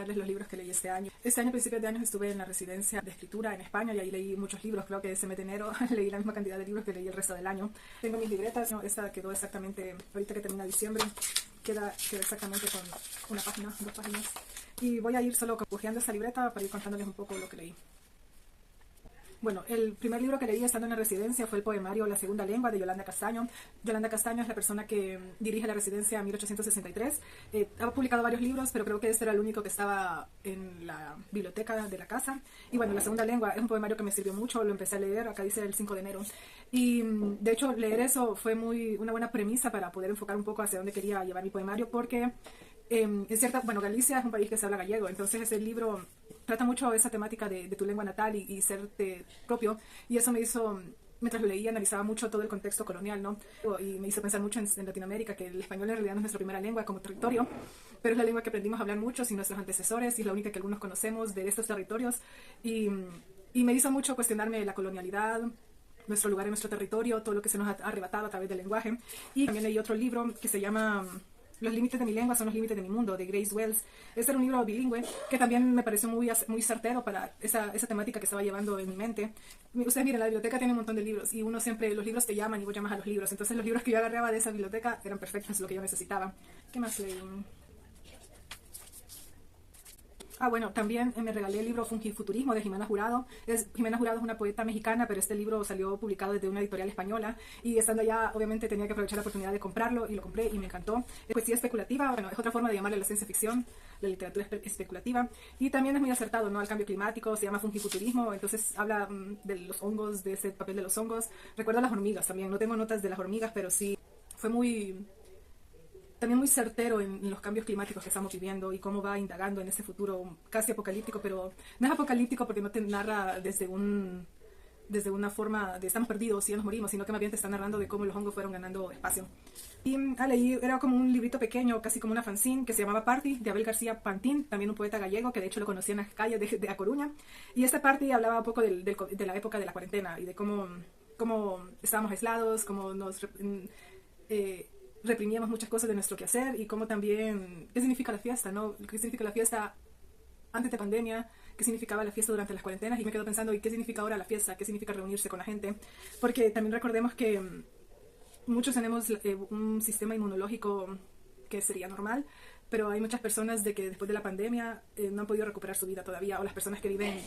mencionarles los libros que leí este año. Este año, a principios de año, estuve en la residencia de escritura en España y ahí leí muchos libros. Creo que ese mes de enero leí la misma cantidad de libros que leí el resto del año. Tengo mis libretas, ¿no? Esta quedó exactamente, ahorita que termina diciembre, queda exactamente con una página, 2 páginas. Y voy a ir solo cojeando esta libreta para ir contándoles un poco lo que leí. Bueno, el primer libro que leí estando en la residencia fue el poemario La segunda lengua de Yolanda Castaño. Yolanda Castaño es la persona que dirige la residencia 1863. Ha publicado varios libros, pero creo que este era el único que estaba en la biblioteca de la casa. Y bueno, La segunda lengua es un poemario que me sirvió mucho, lo empecé a leer, acá dice el 5 de enero. Y de hecho leer eso fue una buena premisa para poder enfocar un poco hacia dónde quería llevar mi poemario, porque Galicia es un país que se habla gallego, entonces ese libro trata mucho esa temática de tu lengua natal y serte propio, y eso me hizo, mientras lo leía, analizaba mucho todo el contexto colonial, ¿no? Y me hizo pensar mucho en Latinoamérica, que el español en realidad no es nuestra primera lengua como territorio, pero es la lengua que aprendimos a hablar muchos y nuestros antecesores, y es la única que algunos conocemos de estos territorios, y me hizo mucho cuestionarme la colonialidad, nuestro lugar en nuestro territorio, todo lo que se nos ha arrebatado a través del lenguaje. Y también leí otro libro que se llama Los límites de mi lengua son los límites de mi mundo, de Grace Wells. Este era un libro bilingüe que también me pareció muy certero para esa temática que estaba llevando en mi mente. Ustedes miren, la biblioteca tiene un montón de libros y uno siempre, los libros te llaman y vos llamas a los libros. Entonces los libros que yo agarraba de esa biblioteca eran perfectos, lo que yo necesitaba. ¿Qué más leí? Bueno, también me regalé el libro Fungifuturismo de Jimena Jurado. Jimena Jurado es una poeta mexicana, pero este libro salió publicado desde una editorial española, y estando allá obviamente tenía que aprovechar la oportunidad de comprarlo, y lo compré y me encantó. Es poesía especulativa, bueno, es otra forma de llamarle la ciencia ficción, la literatura especulativa, y también es muy acertado, ¿no?, al cambio climático. Se llama Fungifuturismo, entonces habla de los hongos, de ese papel de los hongos. Recuerdo a las hormigas también, no tengo notas de las hormigas, pero sí fue también muy certero en los cambios climáticos que estamos viviendo y cómo va indagando en ese futuro casi apocalíptico, pero no es apocalíptico porque no te narra desde una forma de estamos perdidos y ya nos morimos, sino que más bien te está narrando de cómo los hongos fueron ganando espacio. Y leí, era como un librito pequeño, casi como una fanzine, que se llamaba Party, de Abel García Pantín, también un poeta gallego, que de hecho lo conocí en las calles de A Coruña. Y este Party hablaba un poco de la época de la cuarentena y de cómo estábamos aislados, cómo nos reprimíamos muchas cosas de nuestro quehacer, y cómo también, qué significa la fiesta, ¿no? ¿Qué significa la fiesta antes de pandemia? ¿Qué significaba la fiesta durante las cuarentenas? Y me quedo pensando, ¿y qué significa ahora la fiesta? ¿Qué significa reunirse con la gente? Porque también recordemos que muchos tenemos un sistema inmunológico que sería normal, pero hay muchas personas de que después de la pandemia no han podido recuperar su vida todavía, o las personas que viven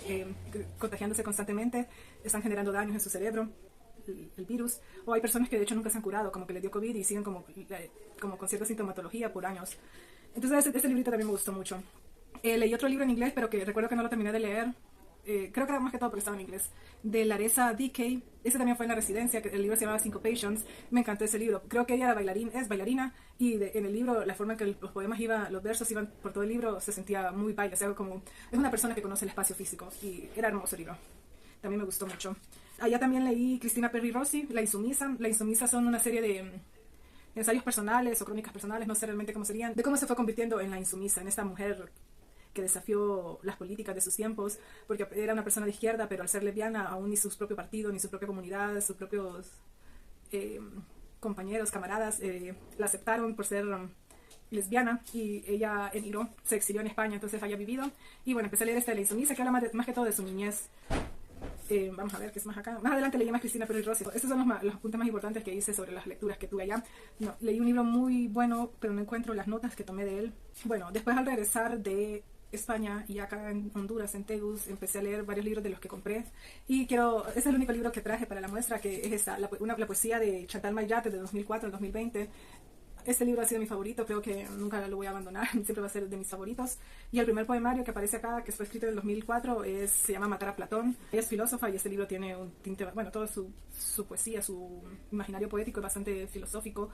contagiándose constantemente están generando daños en su cerebro, el virus, o hay personas que de hecho nunca se han curado, como que les dio COVID y siguen como con cierta sintomatología por años. Entonces este librito también me gustó mucho. Leí otro libro en inglés, pero que recuerdo que no lo terminé de leer, creo que era más que todo porque estaba en inglés, de Laresa D.K. Ese también fue en la residencia, que el libro se llamaba Syncopations. Me encantó ese libro, creo que ella era es bailarina, y en el libro la forma en que los poemas los versos iban por todo el libro se sentía muy baile, o sea, como es una persona que conoce el espacio físico, y era hermoso el libro, también me gustó mucho. Allá también leí Cristina Perry Rossi, La Insumisa. La Insumisa son una serie de ensayos personales o crónicas personales, no sé realmente cómo serían, de cómo se fue convirtiendo en la insumisa, en esta mujer que desafió las políticas de sus tiempos, porque era una persona de izquierda, pero al ser lesbiana aún ni su propio partido, ni su propia comunidad, sus propios compañeros, camaradas la aceptaron por ser lesbiana, y ella emigró, se exilió en España, entonces había vivido, y bueno, empecé a leer esta de La Insumisa, que habla más que todo de su niñez. Vamos a ver qué es más acá. Más adelante leí más Cristina Perry Rossi. Estos son los apuntes más importantes que hice sobre las lecturas que tuve allá. No, leí un libro muy bueno, pero no encuentro las notas que tomé de él. Bueno, después al regresar de España y acá en Honduras, en Tegus, empecé a leer varios libros de los que compré. Y ese es el único libro que traje para la muestra, que es la poesía de Chantal Mayate de 2004 al 2020. Este libro ha sido mi favorito, creo que nunca lo voy a abandonar, siempre va a ser de mis favoritos. Y el primer poemario que aparece acá, que fue escrito en el 2004, se llama Matar a Platón. Ella es filósofa y este libro tiene un tinte, bueno, toda su poesía, su imaginario poético es bastante filosófico.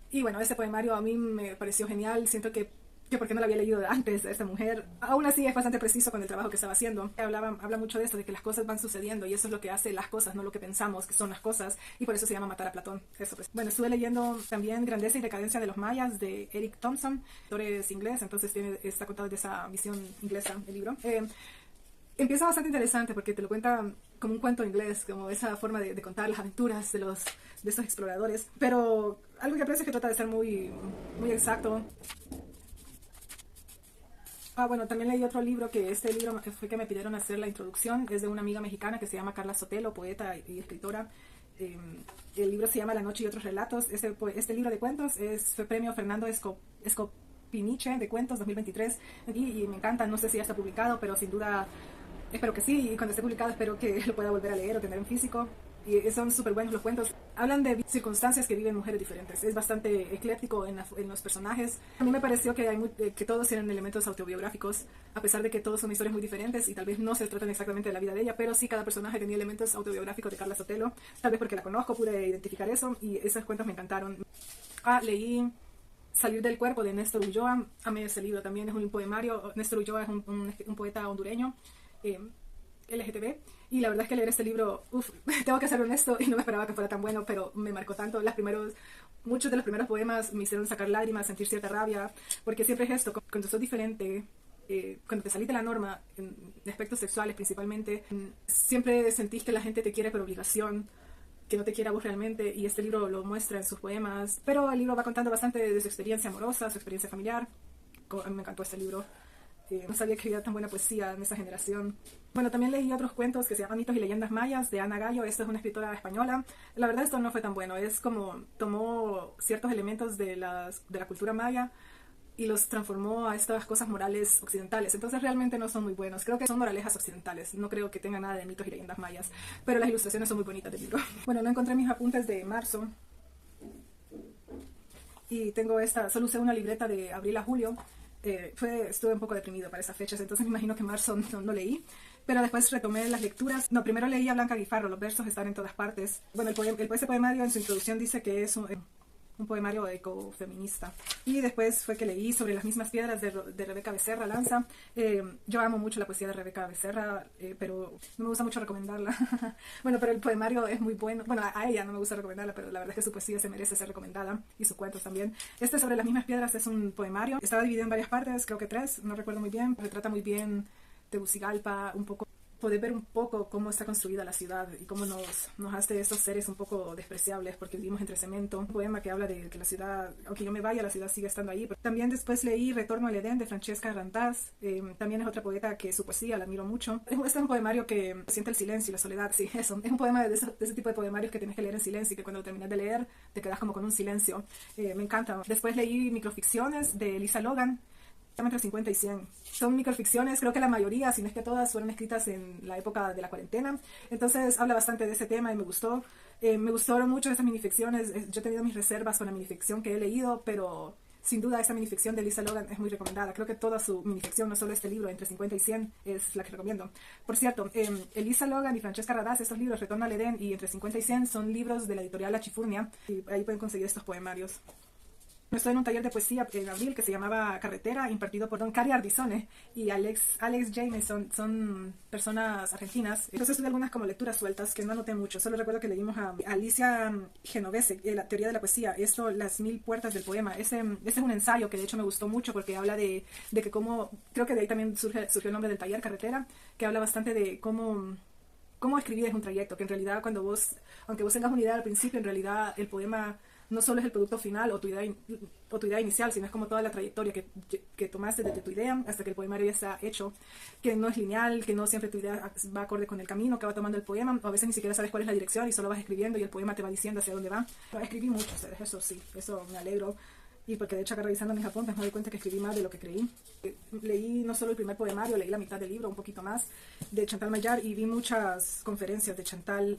Y bueno, ese poemario a mí me pareció genial, siento que porque no lo había leído antes a esta mujer. Aún así es bastante preciso con el trabajo que estaba haciendo. Habla mucho de esto, de que las cosas van sucediendo, y eso es lo que hace las cosas, no lo que pensamos que son las cosas, y por eso se llama Matar a Platón. Eso, pues. Bueno, estuve leyendo también Grandeza y Decadencia de los Mayas, de Eric Thompson. El autor es inglés, entonces está contado desde esa visión inglesa el libro. Empieza bastante interesante porque te lo cuenta como un cuento inglés, como esa forma de contar las aventuras de estos exploradores, pero algo que aprecio es que trata de ser muy, muy exacto. Bueno, también leí otro libro, que este libro fue que me pidieron hacer la introducción, es de una amiga mexicana que se llama Carla Sotelo, poeta y escritora. El libro se llama La noche y otros relatos. Este libro de cuentos fue premio Fernando Scopiniche de cuentos 2023 y me encanta. No sé si ya está publicado, pero sin duda espero que sí, y cuando esté publicado espero que lo pueda volver a leer o tener en físico. Y son súper buenos los cuentos. Hablan de circunstancias que viven mujeres diferentes. Es bastante ecléctico en los personajes. A mí me pareció que todos tienen elementos autobiográficos, a pesar de que todos son historias muy diferentes y tal vez no se tratan exactamente de la vida de ella, pero sí cada personaje tenía elementos autobiográficos de Carla Sotelo. Tal vez porque la conozco pude identificar eso y esos cuentos me encantaron. Leí Salir del cuerpo de Néstor Ulloa. Amé ese libro también, es un poemario. Néstor Ulloa es un poeta hondureño. LGTB, y la verdad es que leer este libro, tengo que ser honesto, y no me esperaba que fuera tan bueno, pero me marcó tanto. Muchos de los primeros poemas me hicieron sacar lágrimas, sentir cierta rabia, porque siempre es esto, cuando sos diferente, cuando te salís de la norma, en aspectos sexuales principalmente, siempre sentís que la gente te quiere por obligación, que no te quiere a vos realmente, y este libro lo muestra en sus poemas, pero el libro va contando bastante de su experiencia amorosa, su experiencia familiar. A mí me encantó este libro. No sabía que había tan buena poesía en esa generación. Bueno, también leí otros cuentos que se llaman Mitos y Leyendas Mayas, de Ana Gallo. Esta es una escritora española. La verdad esto no fue tan bueno. Es como tomó ciertos elementos de la cultura maya y los transformó a estas cosas morales occidentales. Entonces realmente no son muy buenos. Creo que son moralejas occidentales. No creo que tenga nada de mitos y leyendas mayas. Pero las ilustraciones son muy bonitas del libro. Bueno, no encontré mis apuntes de marzo. Y tengo solo usé una libreta de abril a julio. Estuve un poco deprimido para esas fechas, entonces me imagino que en marzo no leí, pero después retomé las lecturas. No, primero leí a Blanca Guifarro, los versos están en todas partes. Bueno, ese poemario en su introducción dice que es un poemario ecofeminista. Y después fue que leí Sobre las mismas piedras de Rebeca Becerra Lanza. Yo amo mucho la poesía de Rebeca Becerra, pero no me gusta mucho recomendarla. Bueno, pero el poemario es muy bueno. Bueno, a ella no me gusta recomendarla, pero la verdad es que su poesía se merece ser recomendada, y sus cuentos también. Sobre las mismas piedras es un poemario. Estaba dividido en varias partes, creo que 3, no recuerdo muy bien. Retrata muy bien Tegucigalpa, un poco. Poder ver un poco cómo está construida la ciudad y cómo nos hace estos seres un poco despreciables porque vivimos entre cemento. Un poema que habla de que la ciudad, aunque yo me vaya, la ciudad sigue estando ahí. También después leí Retorno al Edén de Francesca Rantaz. También es otra poeta que su poesía la admiro mucho. Este es un poemario que siente el silencio y la soledad. Sí, eso. Es un poema de ese tipo de poemarios que tienes que leer en silencio y que cuando terminas de leer te quedas como con un silencio. Me encanta. Después leí Microficciones de Lisa Logan. Entre 50 y 100. Son microficciones, creo que la mayoría, si no es que todas, fueron escritas en la época de la cuarentena. Entonces habla bastante de ese tema y me gustó. Me gustaron mucho esas minificciones. Yo he tenido mis reservas con la minificción que he leído, pero sin duda esta minificción de Lisa Logan es muy recomendada. Creo que toda su minificción, no solo este libro, Entre 50 y 100, es la que recomiendo. Por cierto, Lisa Logan y Francesca Rantaz, estos libros, Retorno al Edén y Entre 50 y 100, son libros de la editorial La Chifurnia, y ahí pueden conseguir estos poemarios. Estoy en un taller de poesía en abril que se llamaba Carretera, impartido por don Cari Ardizone y Alex Jameson. Son personas argentinas. Entonces estudié algunas como lecturas sueltas que no anoté mucho. Solo recuerdo que leímos a Alicia Genovese, La teoría de la poesía. Las 1000 puertas del poema. Ese es un ensayo que de hecho me gustó mucho porque habla de que cómo, creo que de ahí también surgió el nombre del taller, Carretera, que habla bastante de cómo escribir es un trayecto, que en realidad aunque vos tengas una idea al principio, en realidad el poema no solo es el producto final o tu idea inicial, sino es como toda la trayectoria que tomaste desde tu idea hasta que el poemario ya está hecho, que no es lineal, que no siempre tu idea va acorde con el camino que va tomando el poema, o a veces ni siquiera sabes cuál es la dirección y solo vas escribiendo y el poema te va diciendo hacia dónde va. Escribí mucho, eso sí, eso me alegro. Y porque de hecho acá revisando mis apuntes me doy cuenta que escribí más de lo que creí. Leí no solo el primer poemario, leí la mitad del libro, un poquito más, de Chantal Maillard, y vi muchas conferencias de Chantal.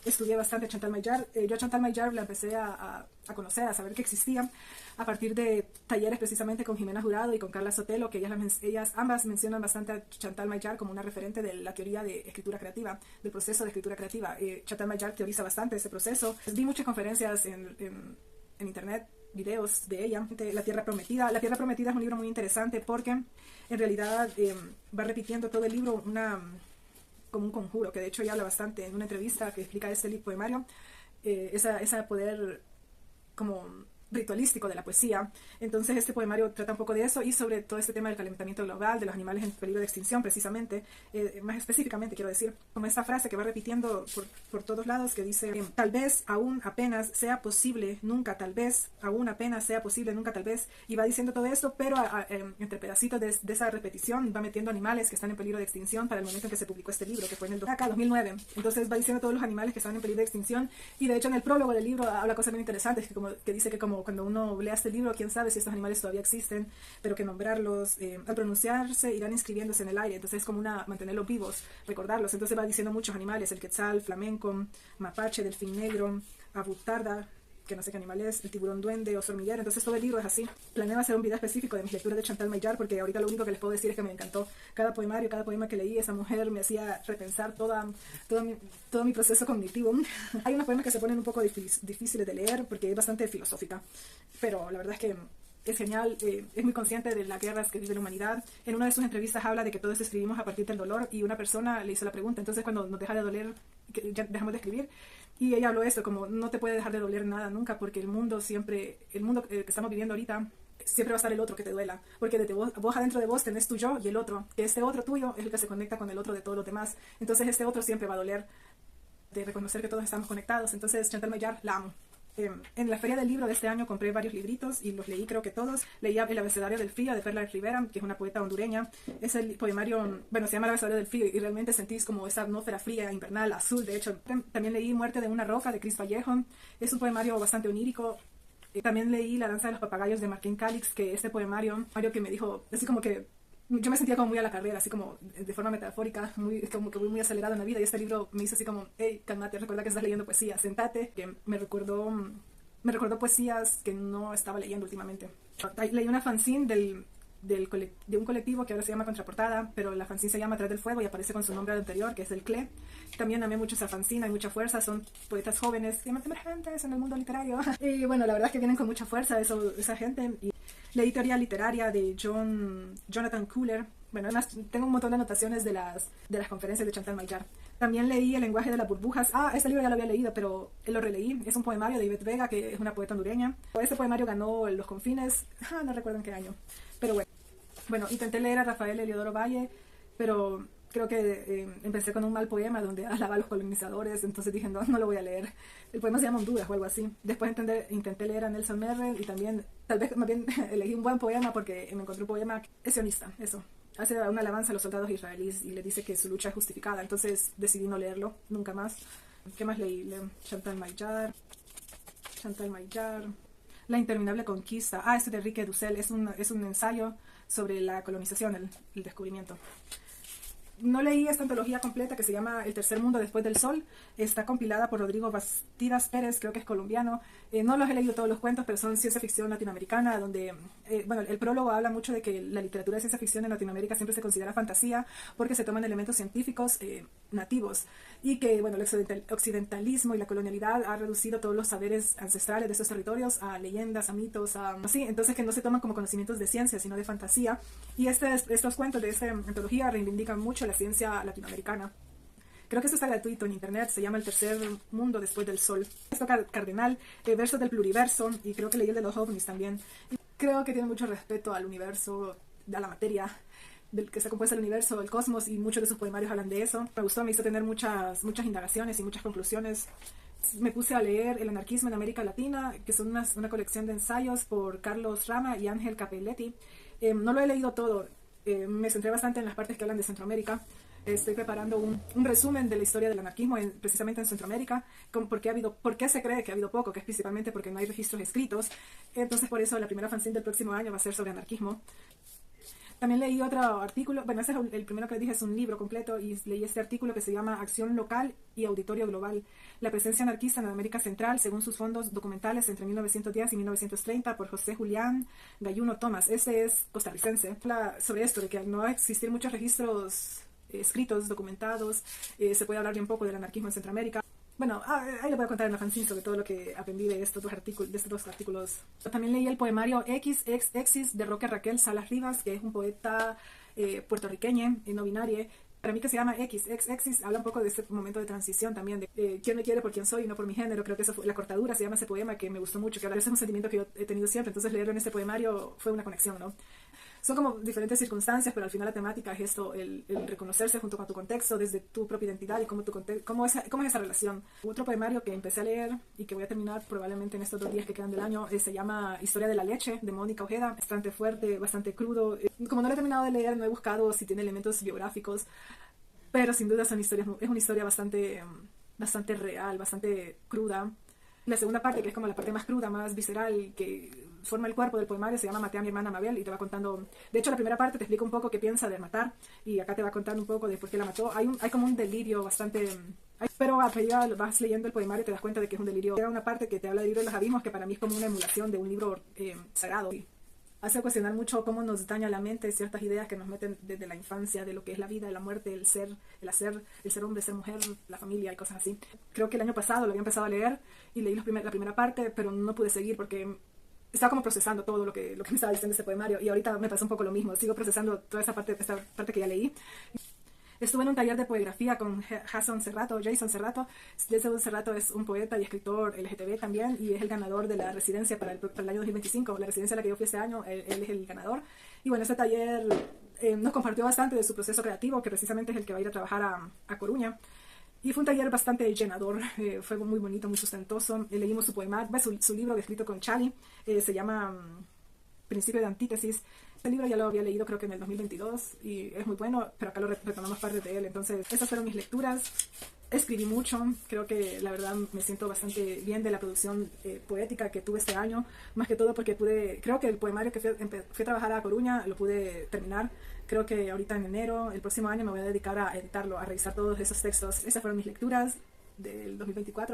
Estudié bastante Chantal Maillard. Yo a Chantal Maillard la empecé a conocer, a saber que existía, a partir de talleres precisamente con Jimena Jurado y con Carla Sotelo, que ellas ambas mencionan bastante a Chantal Maillard como una referente de la teoría de escritura creativa, del proceso de escritura creativa. Chantal Maillard teoriza bastante ese proceso. Vi muchas conferencias en internet, videos de ella. La Tierra Prometida. La Tierra Prometida es un libro muy interesante porque en realidad va repitiendo todo el libro como un conjuro, que de hecho ella habla bastante en una entrevista que explica este poemario, esa poder como ritualístico de la poesía. Entonces este poemario trata un poco de eso y sobre todo este tema del calentamiento global, de los animales en peligro de extinción precisamente, más específicamente quiero decir, como esta frase que va repitiendo por todos lados que dice, tal vez aún apenas sea posible, nunca tal vez, aún apenas sea posible, nunca tal vez, y va diciendo todo esto, pero entre pedacitos de esa repetición va metiendo animales que están en peligro de extinción para el momento en que se publicó este libro, que fue en el 2009. Entonces va diciendo todos los animales que están en peligro de extinción, y de hecho en el prólogo del libro habla cosas muy interesantes, que dice que como cuando uno lea este libro, quién sabe si estos animales todavía existen, pero que nombrarlos, al pronunciarse, irán inscribiéndose en el aire. Entonces es como mantenerlos vivos, recordarlos. Entonces va diciendo muchos animales, el quetzal, flamenco, mapache, delfín negro, abutarda, que no sé qué animal es, el tiburón duende, oso hormiguero. Entonces todo el libro es así. Planeo hacer un video específico de mis lecturas de Chantal Maillard, porque ahorita lo único que les puedo decir es que me encantó cada poemario, cada poema que leí. Esa mujer me hacía repensar todo mi proceso cognitivo. Hay unos poemas que se ponen un poco difíciles de leer porque es bastante filosófica, pero la verdad es que es genial, es muy consciente de las guerras que vive la humanidad. En una de sus entrevistas habla de que todos escribimos a partir del dolor, y una persona le hizo la pregunta, entonces cuando nos deja de doler, que ya dejamos de escribir. Y ella habló esto, como no te puede dejar de doler nada nunca, porque el mundo que estamos viviendo ahorita, siempre va a estar el otro que te duela, porque vos adentro de vos tenés tu yo y el otro, que este otro tuyo es el que se conecta con el otro de todos los demás. Entonces este otro siempre va a doler, de reconocer que todos estamos conectados. Entonces Chantal Maillard la amo. En la feria del libro de este año compré varios libritos y los leí, creo que todos. Leí El abecedario del frío de Perla Rivera, que es una poeta hondureña. Es el poemario, bueno, se llama El abecedario del frío, y realmente sentís como esa atmósfera fría, invernal, azul. De hecho, también leí Muerte de una roca de Cris Vallejo. Es un poemario bastante onírico. También leí La danza de los papagayos de Martín Calix, que este poemario que me dijo, así como que yo me sentía como muy a la carrera, así como de forma metafórica, como que muy acelerado en la vida, y este libro me hizo así como, hey, cálmate, recuerda que estás leyendo poesía, sentate, que me recordó poesías que no estaba leyendo últimamente. Leí una fanzine de un colectivo que ahora se llama Contraportada, pero la fanzine se llama Atrás del Fuego y aparece con su nombre anterior, que es el CLE. También amé mucho esa fanzine, hay mucha fuerza, son poetas jóvenes, emergentes en el mundo literario. Y bueno, la verdad es que vienen con mucha fuerza esa gente. Y leí Teoría literaria de Jonathan Cooler. Bueno, además tengo un montón de anotaciones de las conferencias de Chantal Maillard. También leí El lenguaje de las burbujas. Este libro ya lo había leído, pero lo releí. Es un poemario de Ivette Vega, que es una poeta hondureña. Este poemario ganó Los Confines, no recuerdo en qué año, pero bueno, intenté leer a Rafael Eliodoro Valle, pero creo que empecé con un mal poema donde alaba a los colonizadores, entonces dije, no lo voy a leer. El poema se llama Honduras o algo así. Después intenté leer a Nelson Merrell, y también, tal vez más bien elegí un buen poema porque me encontré un poema es sionista, eso. Hace una alabanza a los soldados israelíes y le dice que su lucha es justificada, entonces decidí no leerlo, nunca más. ¿Qué más leí? Chantal Maillard, La interminable conquista. Este de Enrique Dussel, es un ensayo sobre la colonización, el descubrimiento. No leí esta antología completa que se llama El tercer mundo después del sol. Está compilada por Rodrigo Bastidas Pérez, creo que es colombiano. No los he leído todos los cuentos, pero son ciencia ficción latinoamericana, donde, el prólogo habla mucho de que la literatura de ciencia ficción en Latinoamérica siempre se considera fantasía porque se toman elementos científicos nativos, y que, bueno, el occidentalismo y la colonialidad ha reducido todos los saberes ancestrales de estos territorios a leyendas, a mitos, así. Entonces que no se toman como conocimientos de ciencia, sino de fantasía. Y estos cuentos de esta antología reivindican mucho la ciencia latinoamericana. Creo que esto está gratuito en internet, se llama El tercer mundo después del sol. Esto Cardenal, versos del pluriverso, y creo que leí el de los ovnis también. Y creo que tiene mucho respeto al universo, a la materia del que está compuesto el universo, el cosmos, y muchos de sus poemarios hablan de eso. Me gustó, me hizo tener muchas indagaciones y muchas conclusiones. Me puse a leer El anarquismo en América Latina, que son una colección de ensayos por Carlos Rama y Ángel Capelletti. No lo he leído todo, me centré bastante en las partes que hablan de Centroamérica. Estoy preparando un resumen de la historia del anarquismo precisamente en Centroamérica, por qué se cree que ha habido poco, que es principalmente porque no hay registros escritos. Entonces por eso la primera fanzine del próximo año va a ser sobre anarquismo. También leí otro artículo, bueno, ese es el primero que dije, es un libro completo, y leí este artículo que se llama Acción Local y Auditorio Global, la presencia anarquista en América Central según sus fondos documentales entre 1910 y 1930, por José Julián Gayuno Tomás. Ese es costarricense. Habla sobre esto, de que al no existir muchos registros escritos, documentados, se puede hablar bien poco del anarquismo en Centroamérica. Bueno, ahí le voy a contar en la fanzine sobre todo lo que aprendí de estos dos artículos. También leí el poemario Exis de Roque Raquel Salas Rivas, que es un poeta puertorriqueño y no binario. Para mí que se llama Exis, habla un poco de este momento de transición también, de quién me quiere por quién soy y no por mi género. Creo que eso fue, la cortadura se llama ese poema, que me gustó mucho, que ahora ese es un sentimiento que yo he tenido siempre, entonces leerlo en este poemario fue una conexión, ¿no? Son como diferentes circunstancias, pero al final la temática es esto, el reconocerse junto con tu contexto, desde tu propia identidad y cómo es esa relación. Otro poemario que empecé a leer y que voy a terminar probablemente en estos 2 días que quedan del año, se llama Historia de la leche, de Mónica Ojeda. Bastante fuerte, bastante crudo. Como no lo he terminado de leer, no he buscado si tiene elementos biográficos, pero sin duda es una historia bastante real, bastante cruda. La segunda parte, que es como la parte más cruda, más visceral, que forma el cuerpo del poemario, se llama Maté a mi hermana Mabel, y te va contando, de hecho la primera parte te explica un poco qué piensa de matar, y acá te va contando un poco de por qué la mató. Hay como un delirio bastante, pero a medida vas leyendo el poemario te das cuenta de que es un delirio. Llega una parte que te habla del libro de los abismos, que para mí es como una emulación de un libro sagrado. Hace cuestionar mucho cómo nos daña la mente ciertas ideas que nos meten desde la infancia, de lo que es la vida, la muerte, el ser, el hacer, el ser hombre, ser mujer, la familia y cosas así. Creo que el año pasado lo había empezado a leer y leí la primera parte, pero no pude seguir porque estaba como procesando todo lo que me estaba diciendo este poemario, y ahorita me pasó un poco lo mismo. Sigo procesando toda esta parte que ya leí. Estuve en un taller de poegrafía con Jason Serrato. Jason Serrato es un poeta y escritor LGTB también, y es el ganador de la residencia para el año 2025. La residencia a la que yo fui este año, él es el ganador. Y bueno, este taller nos compartió bastante de su proceso creativo, que precisamente es el que va a ir a trabajar a Coruña. Y fue un taller bastante llenador, fue muy bonito, muy sustentoso. Leímos su poema, su libro escrito con Chali, se llama Principio de Antítesis. Este libro ya lo había leído creo que en el 2022 y es muy bueno, pero acá lo retomamos parte de él. Entonces, esas fueron mis lecturas. Escribí mucho, creo que la verdad me siento bastante bien de la producción poética que tuve este año, más que todo porque creo que el poemario que fui a trabajar a Coruña lo pude terminar. Creo que ahorita en enero, el próximo año, me voy a dedicar a editarlo, a revisar todos esos textos. Esas fueron mis lecturas del 2024.